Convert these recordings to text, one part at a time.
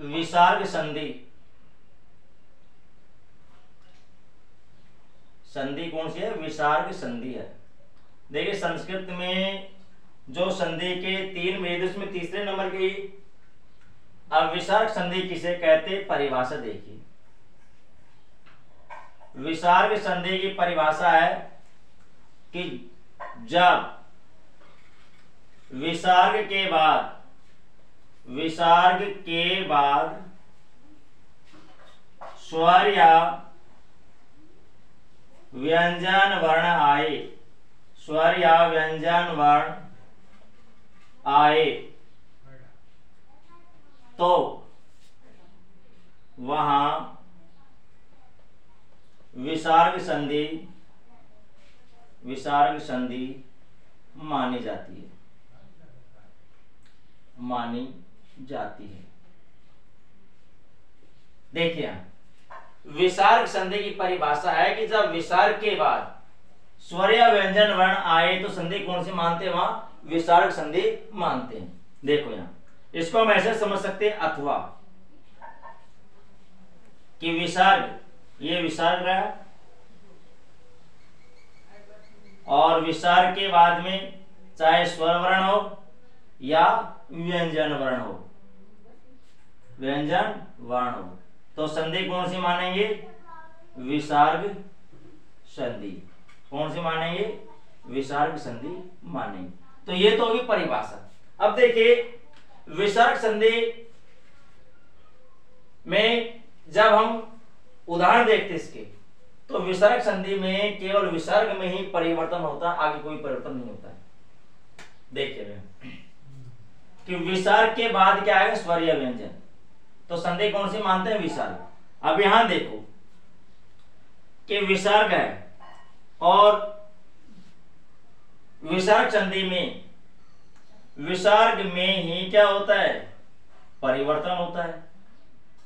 विसर्ग संधि। संधि कौन सी है? विसर्ग संधि है। देखिए संस्कृत में जो संधि के 3 भेद, उसमें तीसरे नंबर की अब विसर्ग संधि किसे कहते, परिभाषा देखिए। विसर्ग संधि की परिभाषा है कि जब विसर्ग के बाद स्वर या व्यंजन वर्ण आए, स्वर या व्यंजन वर्ण आए तो वहां विसर्ग संधि मानी जाती है। देखिए विसर्ग संधि की परिभाषा है कि जब विसर्ग के बाद स्वर या व्यंजन वर्ण आए तो संधि कौन सी मानते हैं? वहां विसर्ग संधि मानते हैं। देखो यहां इसको हम ऐसे समझ सकते हैं, अथवा कि विसर्ग, ये विसर्ग रहा और विसर्ग के बाद में चाहे स्वर वर्ण हो या व्यंजन वर्ण हो, तो संधि कौन सी मानेंगे? विसर्ग संधि। कौन सी मानेंगे? विसर्ग संधि मानेंगे। तो ये तो होगी परिभाषा। अब देखिए विसर्ग संधि में जब हम उदाहरण देखते इसके, तो विसर्ग संधि में केवल विसर्ग में ही परिवर्तन होता है, आगे कोई परिवर्तन नहीं होता है। देखिए कि विसर्ग के बाद क्या आएगा? स्वर या व्यंजन, तो संधि कौन सी मानते हैं? विसर्ग। अब यहां देखो कि विसर्ग है और विसर्ग संधि में विसर्ग में ही क्या होता है? परिवर्तन होता है।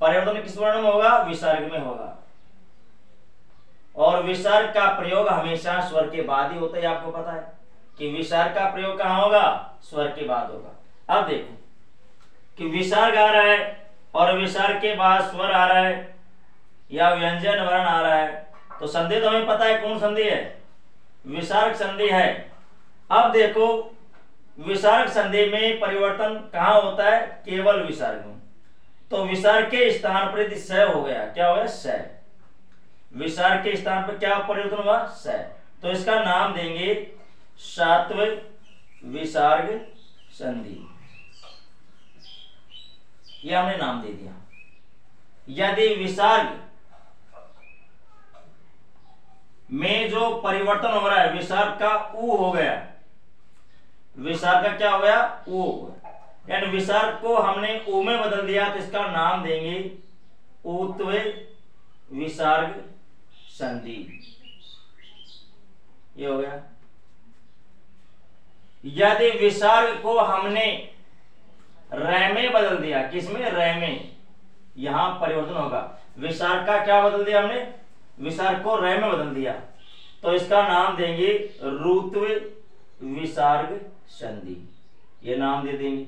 परिवर्तन किस वर्ण में होगा? विसर्ग में होगा। और विसर्ग का प्रयोग हमेशा स्वर के बाद ही होता है। आपको पता है कि विसर्ग का प्रयोग कहां होगा? स्वर के बाद होगा। अब देखो कि विसर्ग आ रहा है और विसर्ग के बाद स्वर आ रहा है या व्यंजन वर्ण आ रहा है, तो संधि तो हमें पता है कौन संधि है? विसर्ग संधि है। अब देखो विसर्ग संधि में परिवर्तन कहां होता है? केवल विसर्ग में। तो विसर्ग के स्थान पर यदि स हो गया, क्या हो गया? स। विसर्ग के स्थान पर क्या परिवर्तन हुआ? स। तो इसका नाम देंगे सात्व विसर्ग संधि। यह हमने नाम दे दिया। यदि विसर्ग में जो परिवर्तन हो रहा है, विसर्ग का उ हो गया, विसर्ग का क्या हो गया? उ हो गया, यानी विसर्ग को हमने उ में बदल दिया, तो इसका नाम देंगे ऊत्व विसर्ग संधि। ये हो गया। यदि विसर्ग को हमने रै में बदल दिया, किसमें? रै में, यहां परिवर्तन होगा। विसर्ग का क्या बदल दिया हमने? विसर्ग को रै में बदल दिया, तो इसका नाम देंगे ऋत्व विसर्ग संधि। ये नाम दे देंगे।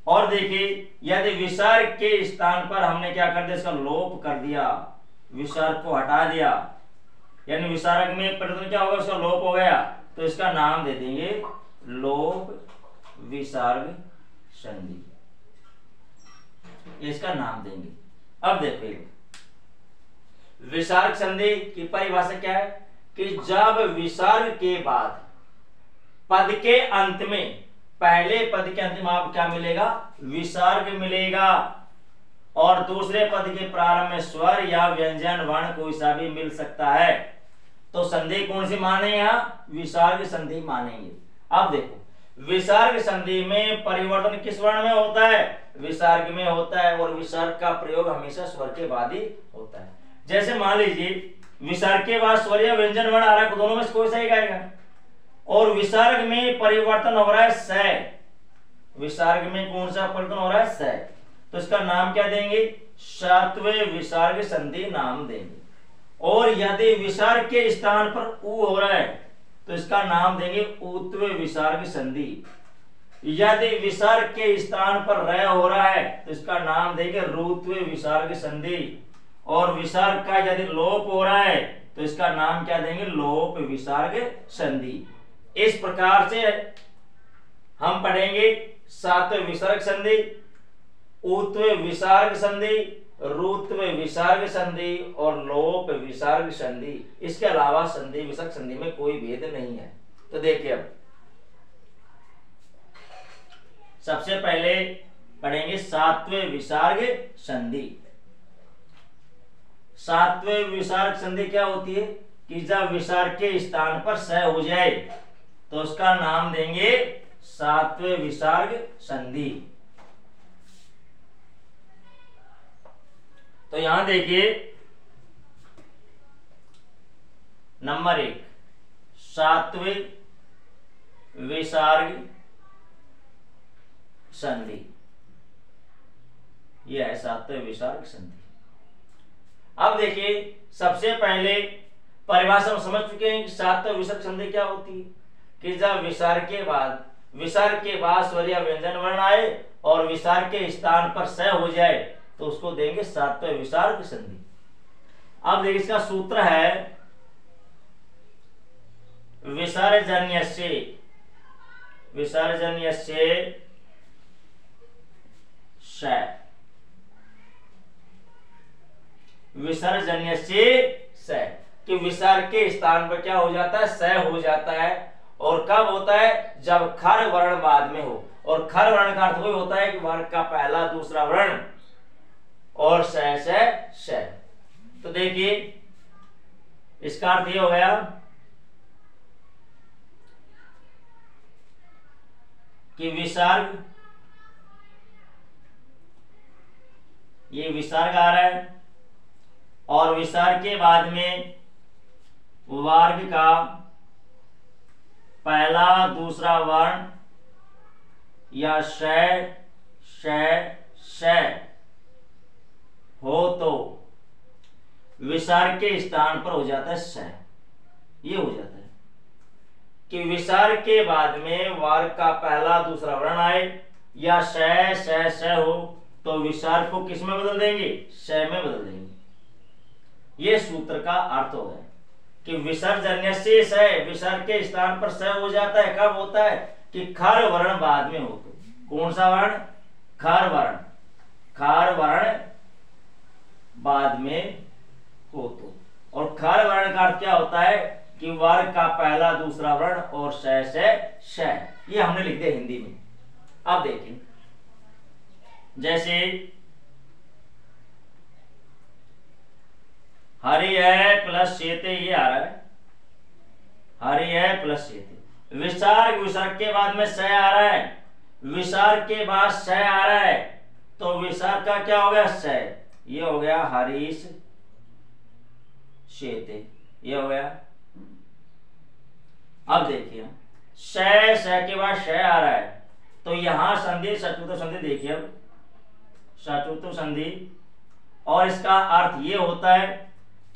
और देखिए यदि विसर्ग के स्थान पर हमने क्या कर दिया? इसका लोप कर दिया, विसर्ग को हटा दिया, यानी विसर्ग में परिवर्तन क्या होगा? उसका लोप हो गया, तो इसका नाम दे देंगे लोप विसर्ग संधि। इसका नाम देंगे। अब देखिए विसर्ग संधि की परिभाषा क्या है कि जब विसर्ग के बाद पद के अंत में, पहले पद के अंत में आपको क्या मिलेगा? विसर्ग मिलेगा, और दूसरे पद के प्रारंभ में स्वर या व्यंजन वर्ण कोई सा भी मिल सकता है, तो संधि कौन सी मानेंगे? यहाँ विसर्ग संधि मानेंगे। अब देखो विसर्ग संधि में परिवर्तन किस वर्ण में होता है? विसर्ग में होता है, और विसर्ग का प्रयोग हमेशा स्वर के बाद ही होता है। जैसे मान लीजिए विसर्ग के बाद स्वर या व्यंजन वर्ण आ रहा है, तो दोनों में से कोई सा एक आएगा, और विसर्ग में परिवर्तन हो रहा है स। विसर्ग में कौन सा परिवर्तन हो रहा है? स। तो इसका नाम क्या देंगे? सात्व विसर्ग संधि नाम देंगे। और यदि विसर्ग के स्थान पर उ हो रहा है, तो इसका नाम देंगे ऊत्व विसर्ग संधि। यदि विसर्ग के स्थान पर र हो रहा है तो इसका नाम देंगे रुत्व विसर्ग संधि, और विसर्ग का यदि लोप हो रहा है तो इसका नाम क्या देंगे, लोप विसर्ग संधि। इस प्रकार से हम पढ़ेंगे सात्व विसर्ग संधि, उत्व विसर्ग संधि, रुत्व विसर्ग संधि और लोप विसर्ग संधि। इसके अलावा संधि विसर्ग संधि में कोई भेद नहीं है। तो देखिए अब सबसे पहले पढ़ेंगे सात्व विसर्ग संधि। सात्व विसर्ग संधि क्या होती है कि जब विसर्ग के स्थान पर स हो जाए तो उसका नाम देंगे सात्व विसर्ग संधि। तो यहां देखिए नंबर 1 सात्व विसर्ग संधि, यह है सात्व विसर्ग संधि। अब देखिए सबसे पहले परिभाषा हम समझ चुके हैं कि सात्व विसर्ग संधि क्या होती है कि जब विसर्ग के बाद स्वर या व्यंजन वर्ण आए और विसर्ग के स्थान पर स हो जाए तो उसको देंगे सात्व विसर्ग संधि। अब देखिए इसका सूत्र है विसर्जन्यस्य श, विसर्जन्यस्य स कि विसर्ग के स्थान पर क्या हो जाता है, स हो जाता है। और कब होता है, जब खर वर्ण बाद में हो। और खर वर्ण का अर्थ वही होता है कि वर्ग का पहला दूसरा वर्ण और श। तो देखिए इसका अर्थ ये हो गया कि विसर्ग, ये विसर्ग आ रहा है और विसर्ग के बाद में वर्ग का पहला दूसरा वर्ण या श हो तो विसर्ग के स्थान पर हो जाता है स। ये हो जाता है कि विसर्ग के बाद में वर्ग का पहला दूसरा वर्ण आए या श हो तो विसर्ग को किस में बदल देंगे, श में बदल देंगे। ये सूत्र का अर्थ हो गया कि विसर्जन्यस्य स, विसर्ग के स्थान पर स हो जाता है। कब होता है कि खर वर्ण बाद में हो तो। कौन सा वर्ण, खर वर्ण, खर वर्ण बाद में हो तो। और खर वर्ण का अर्थ क्या होता है कि वर्ग का पहला दूसरा वर्ण और श। ये हमने लिख दिया हिंदी में। अब देखिए जैसे हरि है प्लस शेते, ये आ रहा है हरि है प्लस शेते। विसर्ग के बाद में स आ रहा है, विसर्ग के बाद स आ रहा है तो विसर्ग का क्या हो गया, स। ये हो गया हरीश शेते, ये हो गया। अब देखिए श के बाद श आ रहा है तो यहां संधि सचुत संधि। देखिए अब सचुत संधि, और इसका अर्थ ये होता है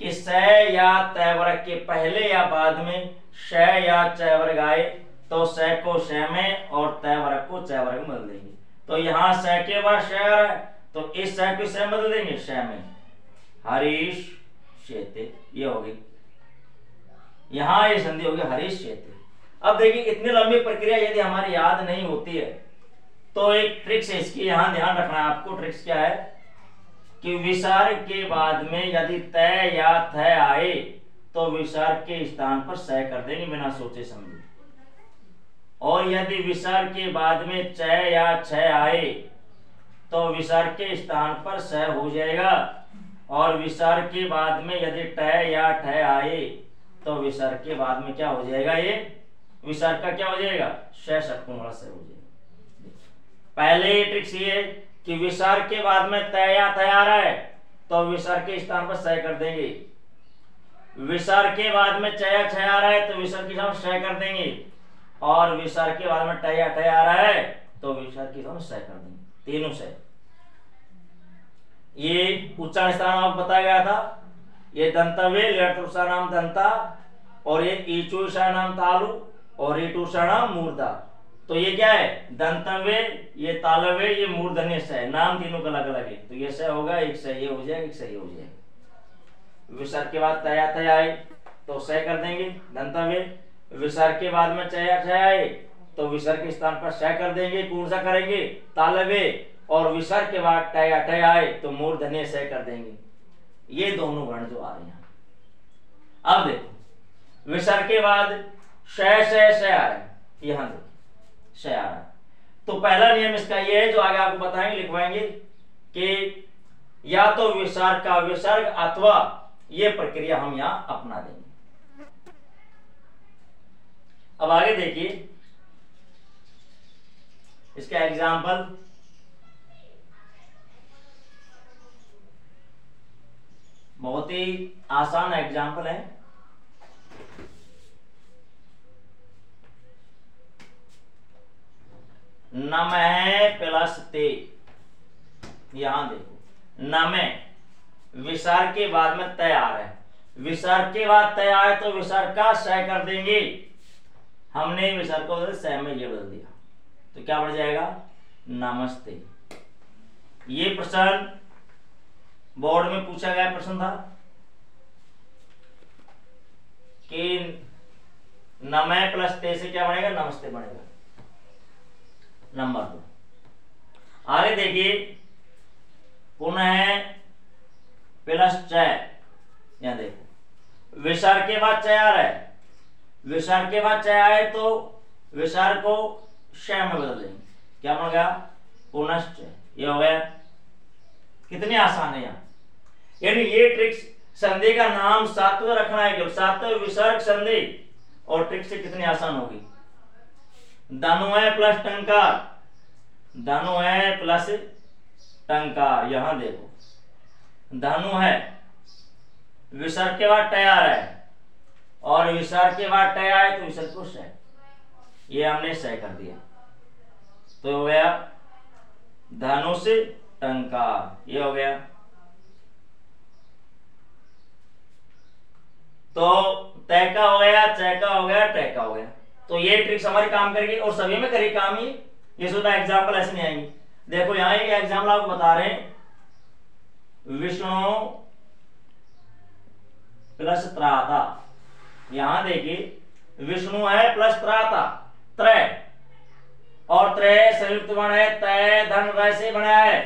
कि स या त वर्ग के पहले या बाद में श या च वर्ग आए तो स को श में और त वर्ग को च वर्ग में बदल देंगे। तो यहाँ स के बाद श आ रहा है तो इस स को स बदल देंगे श में, हरीश शेते, ये हो गई। यहाँ ये संधि हो गई हरीश शेते। अब देखिए इतनी लंबी प्रक्रिया यदि हमारी याद नहीं होती है तो एक ट्रिक्स है इसकी, यहाँ ध्यान रखना है आपको। ट्रिक्स क्या है कि विसर्ग के बाद में यदि त या थ आए तो विसर्ग के स्थान पर स कर देंगे बिना सोचे समझे। और यदि विसर्ग के बाद में च या छ आए तो विसर्ग के स्थान पर स हो जाएगा। और विसर्ग के बाद में यदि ट या ठ आए तो विसर्ग के बाद में क्या हो जाएगा, ये विसर्ग का क्या हो जाएगा, श षटकोण वाला स हो जाएगा। पहले ही ट्रिक्स ये कि विसर्ग के बाद में त या थ आ रहा है तो विसर्ग के स्थान पर स कर देंगे। विसर्ग के बाद में च या छ आ रहा है तो विसर्ग के स्थान पर स कर देंगे। और विसर्ग के बाद में ट या ठ आ रहा है तो विसर्ग के स्थान पर स कर देंगे, तीनों से। ये उच्चारण स्थान आपको बताया गया था। ये दंतव्य लेटुषा नाम दंता और ये ईचुषा नाम तालु और ईटुषा नाम मूर्धा। तो ये क्या है, दंतव्य, ये तालव्य, ये मूर्धन्य स है, नाम तीनों का अलग अलग है। तो ये स होगा, एक स ये हो जाएगा, एक स ये हो जाएगा। विसर्ग के बाद तया तया आए तो स कर देंगे दंतव्य। विसर्ग के बाद में चया छया आए तो विसर्ग के स्थान पर स कर देंगे, कौन सा करेंगे, तालव्य। और विसर्ग के बाद टया टया आए तो मूर्धन्य स कर देंगे। ये दोनों वर्ण जो आ रहे हैं। अब देखो विसर्ग के बाद श स आ रहा है, यहां देखो श आ रहा है। तो पहला नियम इसका ये है, जो आगे आपको बताएंगे लिखवाएंगे, कि या तो विसर्ग का विसर्ग अथवा ये प्रक्रिया हम यहां अपना देंगे। अब आगे देखिए इसका एग्जाम्पल, बहुत ही आसान एग्जाम्पल है। नमः प्लस ते, यहां देखो नमः विसर्ग के बाद में तय आ रहा है, विसर्ग के बाद तय आए तो विसर्ग का स कर देंगे। हमने विसर्ग को स में ये बदल दिया तो क्या बन जाएगा, नमस्ते। ये प्रश्न बोर्ड में पूछा गया प्रश्न था कि नमः प्लस ते से क्या बनेगा, नमस्ते बनेगा। नंबर 2 आगे देखिए, पुनः प्लस च, यहां देखो विसर्ग के बाद च आ रहा है, विसर्ग के बाद च आए तो विसर्ग को श में बदल देंगे, क्या बन गया, पुनश्च। ये हो गया। कितने आसान है यहाँ, यानी ये ट्रिक्स, संधि का नाम सात्व रखना है, केवल सात्व विसर्ग संधि, और ट्रिक्स कितनी आसान होगी। धनु है प्लस टंकार, धनु है प्लस टंकार। यहां देखो धनु है, विसर्ग के बाद टय आ रहा है, और विसर्ग के बाद टय आए तो विसर्ग को स, ये हमने स कर दिया तो हो गया धनुष टंकार। ये हो गया। तो तय का हो गया, च का हो गया, टय का हो गया। तो ये ट्रिक्स हमारी काम करेगी, और सभी में करेगी काम ये सुना एग्जाम्पल ऐसे नहीं आएंगे। देखो यहाँ एक एग्जाम्पल आपको बता रहे हैं, विष्णु प्लस त्राता। यहां देखिए विष्णु है प्लस त्राता, त्रय, और त्रय संयुक्त वर्ण है, तय धन रय से बना है।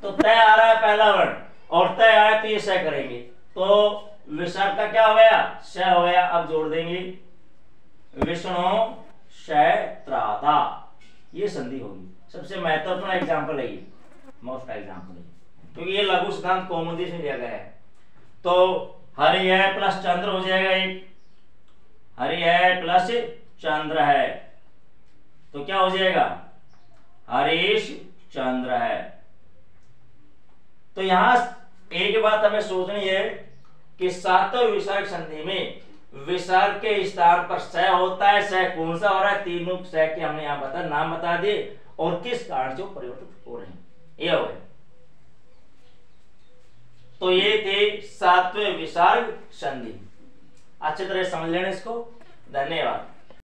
तो तय आ रहा है पहला वर्ण, और तय आया तो ये स करेंगे, तो विसर्ग का क्या हो गया, स हो गया। अब जोड़ देंगे विष्णु त्राता, ये संधि होगी। सबसे महत्वपूर्ण एग्जाम्पल है ये, मोस्ट एग्जाम्पल है, क्योंकि ये लघु सिद्धांत कौमुदी से लिया गया है। तो हरि है प्लस चंद्र हो जाएगा, एक हरि है प्लस चंद्र है तो क्या हो जाएगा, हरीश चंद्र है। तो यहां एक बात हमें सोचनी है कि सातवें विसर्ग संधि में विसर्ग के स्थान पर स होता है। स कौन सा हो रहा है, तीनों स के हमने यहां बता नाम बता दिए और किस कारण से परिवर्तित हो रहे हैं, ये हो गए। तो ये थे सातवें विसर्ग संधि। अच्छी तरह समझ लेना इसको। धन्यवाद।